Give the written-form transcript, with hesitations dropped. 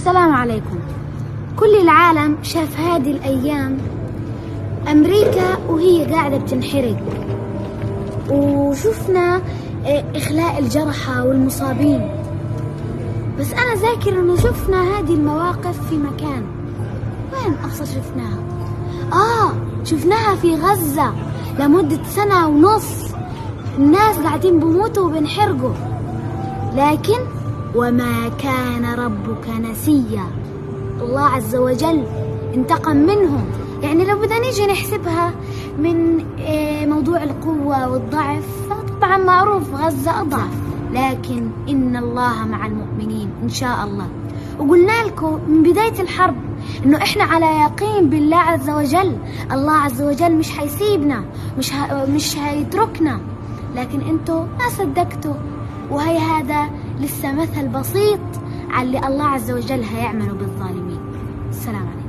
السلام عليكم. كل العالم شاف هذه الأيام أمريكا وهي قاعدة بتنحرق، وشفنا إخلاء الجرحى والمصابين. بس أنا ذاكر إنه شفنا هذه المواقف في مكان. وين أصلا شفناها؟ شفناها في غزة لمدة 1.5 سنة. الناس قاعدين بموتوا وبنحرقوا، لكن وما كان ربك نسيا. الله عز وجل انتقم منهم. يعني لو بدنا نيجي نحسبها من موضوع القوة والضعف، فطبعا معروف غزة أضعف، لكن إن الله مع المؤمنين إن شاء الله. وقلنا لكم من بداية الحرب إنه إحنا على يقين بالله عز وجل. الله عز وجل مش حيسيبنا، مش هيتركنا، لكن انتوا ما صدقتوا. وهي هذا لسه مثل بسيط على اللي الله عز وجل هيعمله بالظالمين. السلام عليكم.